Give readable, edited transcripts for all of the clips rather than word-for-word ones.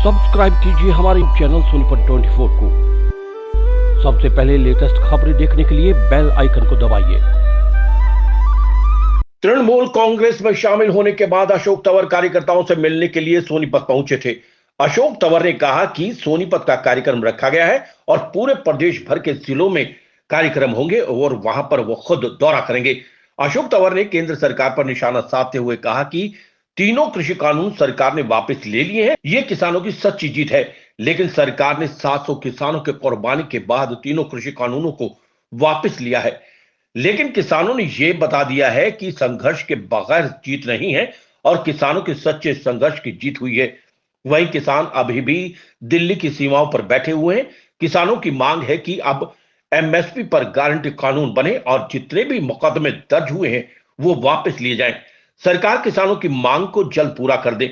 Subscribe कीजिए हमारे channel Sonipat 24 को। सबसे पहले लेटेस्ट खबरें देखने के लिए बेल आइकन को दबाइए। तृणमूल कांग्रेस में शामिल होने के बाद अशोक तंवर कार्यकर्ताओं से मिलने के लिए सोनीपत पहुंचे थे। अशोक तंवर ने कहा कि सोनीपत का कार्यक्रम रखा गया है और पूरे प्रदेश भर के जिलों में कार्यक्रम होंगे और वहां पर वो खुद दौरा करेंगे। अशोक तंवर ने केंद्र सरकार पर निशाना साधते हुए कहा कि तीनों कृषि कानून सरकार ने वापस ले लिए हैं। ये किसानों की सच्ची जीत है, लेकिन सरकार ने 700 किसानों के कुर्बानी के बाद तीनों कृषि कानूनों को वापस लिया है। लेकिन किसानों ने यह बता दिया है कि संघर्ष के बगैर जीत नहीं है और किसानों के सच्चे संघर्ष की जीत हुई है। वहीं किसान अभी भी दिल्ली की सीमाओं पर बैठे हुए हैं। किसानों की मांग है कि अब एमएसपी पर गारंटी कानून बने और जितने भी मुकदमे दर्ज हुए हैं वो वापस लिए जाएं। सरकार किसानों की मांग को जल्द पूरा कर दे।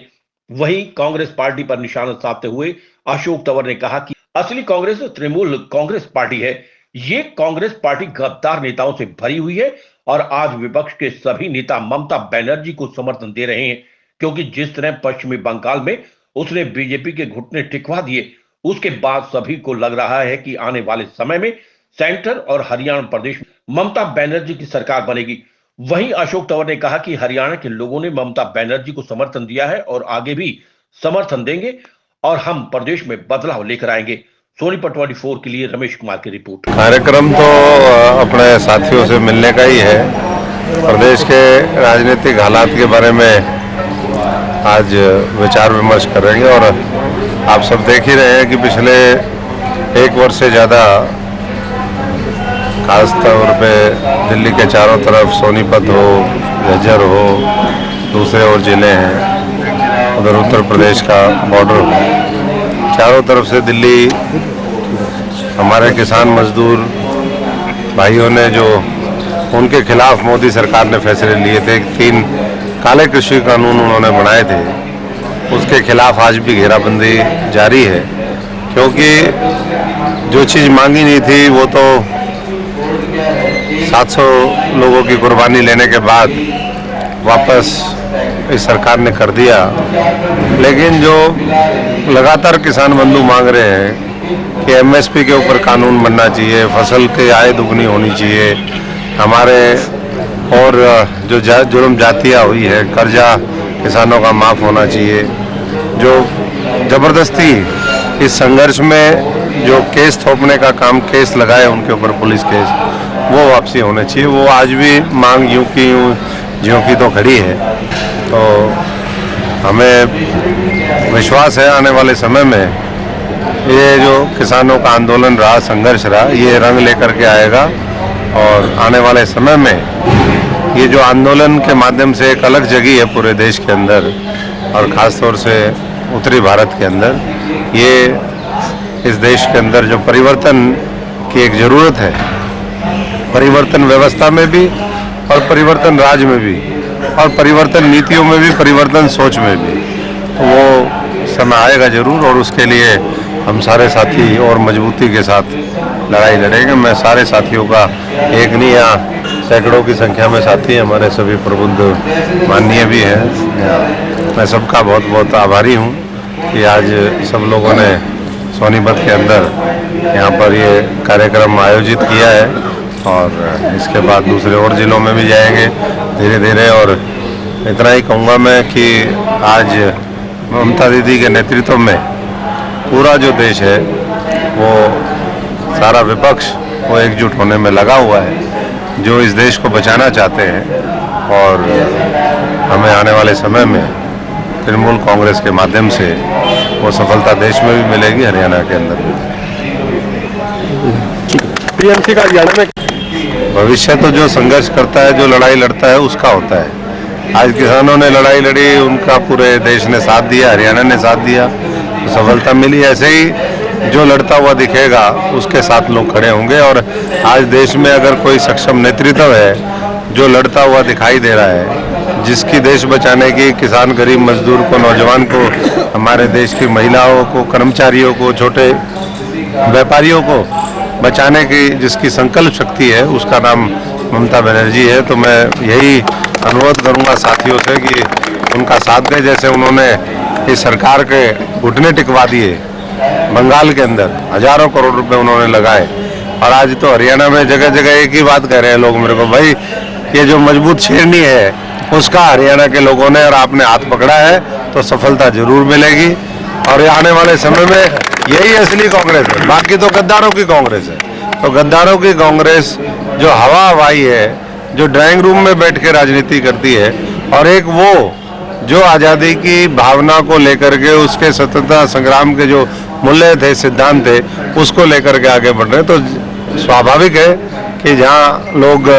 वहीं कांग्रेस पार्टी पर निशाना साधते हुए अशोक तंवर ने कहा कि असली कांग्रेस तृणमूल कांग्रेस पार्टी है। ये कांग्रेस पार्टी गद्दार नेताओं से भरी हुई है और आज विपक्ष के सभी नेता ममता बनर्जी को समर्थन दे रहे हैं, क्योंकि जिस तरह पश्चिमी बंगाल में उसने बीजेपी के घुटने टिकवा दिए, उसके बाद सभी को लग रहा है कि आने वाले समय में सेंटर और हरियाणा प्रदेश में ममता बनर्जी की सरकार बनेगी। वहीं अशोक तंवर ने कहा कि हरियाणा के लोगों ने ममता बनर्जी को समर्थन दिया है और आगे भी समर्थन देंगे और हम प्रदेश में बदलाव लेकर आएंगे। सोनीपत 24 के लिए रमेश कुमार की रिपोर्ट। कार्यक्रम तो अपने साथियों से मिलने का ही है। प्रदेश के राजनीतिक हालात के बारे में आज विचार विमर्श करेंगे और आप सब देख ही रहे हैं कि पिछले एक वर्ष से ज़्यादा खास तौर पे दिल्ली के चारों तरफ सोनीपत हो, झज्जर हो, दूसरे और ज़िले हैं, उधर उत्तर प्रदेश का बॉर्डर हो, चारों तरफ से दिल्ली हमारे किसान मजदूर भाइयों ने जो उनके खिलाफ मोदी सरकार ने फैसले लिए थे, 3 काले कृषि कानून उन्होंने बनाए थे, उसके खिलाफ आज भी घेराबंदी जारी है। क्योंकि जो चीज़ मांगी नहीं थी वो तो 700 लोगों की कुर्बानी लेने के बाद वापस इस सरकार ने कर दिया। लेकिन जो लगातार किसान बंधु मांग रहे हैं कि एमएसपी के ऊपर कानून बनना चाहिए, फसल की आय दुगनी होनी चाहिए, हमारे और जो जुर्म जातियाँ हुई है, कर्जा किसानों का माफ़ होना चाहिए, जो ज़बरदस्ती इस संघर्ष में जो केस थोपने का काम केस लगाए उनके ऊपर पुलिस केस, वो वापसी होने चाहिए। वो आज भी मांग यूं की यूं ज्यों की तो खड़ी है। तो हमें विश्वास है आने वाले समय में ये जो किसानों का आंदोलन रहा, संघर्ष रहा, ये रंग लेकर के आएगा और आने वाले समय में ये जो आंदोलन के माध्यम से एक अलग जगह है पूरे देश के अंदर और ख़ास तौर से उत्तरी भारत के अंदर, ये इस देश के अंदर जो परिवर्तन की एक ज़रूरत है, परिवर्तन व्यवस्था में भी और परिवर्तन राज्य में भी और परिवर्तन नीतियों में भी, परिवर्तन सोच में भी, तो वो समय आएगा जरूर और उसके लिए हम सारे साथी और मजबूती के साथ लड़ाई लड़ेंगे। मैं सारे साथियों का एक नहीं यहाँ सैकड़ों की संख्या में साथी हमारे सभी प्रबुद्ध माननीय भी हैं। मैं सबका बहुत बहुत आभारी हूँ कि आज सब लोगों ने सोनीपत के अंदर यहाँ पर ये कार्यक्रम आयोजित किया है और इसके बाद दूसरे और ज़िलों में भी जाएंगे धीरे धीरे। और इतना ही कहूँगा मैं कि आज ममता दीदी के नेतृत्व में पूरा जो देश है वो सारा विपक्ष वो एकजुट होने में लगा हुआ है, जो इस देश को बचाना चाहते हैं और हमें आने वाले समय में तृणमूल कांग्रेस के माध्यम से वो सफलता देश में भी मिलेगी, हरियाणा के अंदर भी। टीएमसी का हरियाणा में भविष्य तो जो संघर्ष करता है, जो लड़ाई लड़ता है, उसका होता है। आज किसानों ने लड़ाई लड़ी, उनका पूरे देश ने साथ दिया, हरियाणा ने साथ दिया, तो सफलता मिली। ऐसे ही जो लड़ता हुआ दिखेगा उसके साथ लोग खड़े होंगे और आज देश में अगर कोई सक्षम नेतृत्व है जो लड़ता हुआ दिखाई दे रहा है, जिसकी देश बचाने की किसान, गरीब मजदूर को, नौजवान को, हमारे देश की महिलाओं को, कर्मचारियों को, छोटे व्यापारियों को बचाने की जिसकी संकल्प शक्ति है, उसका नाम ममता बनर्जी है। तो मैं यही अनुरोध करूंगा साथियों से कि उनका साथ दें, जैसे उन्होंने कि सरकार के घुटने टिकवा दिए। बंगाल के अंदर हजारों करोड़ रुपए उन्होंने लगाए और आज तो हरियाणा में जगह जगह एक ही बात कह रहे हैं लोग मेरे को, भाई ये जो मजबूत शेरनी है उसका हरियाणा के लोगों ने और आपने हाथ पकड़ा है तो सफलता जरूर मिलेगी। और आने वाले समय में यही असली कांग्रेस है, बाकी तो गद्दारों की कांग्रेस है। तो गद्दारों की कांग्रेस जो हवा हवाई है, जो ड्राइंग रूम में बैठ के राजनीति करती है, और एक वो जो आज़ादी की भावना को लेकर के उसके स्वतंत्रता संग्राम के जो मूल्य थे, सिद्धांत थे, उसको लेकर के आगे बढ़ रहे हैं। तो स्वाभाविक है कि जहाँ लोग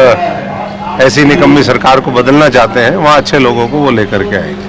ऐसी निकम्मी सरकार को बदलना चाहते हैं वहाँ अच्छे लोगों को वो लेकर के आएंगे।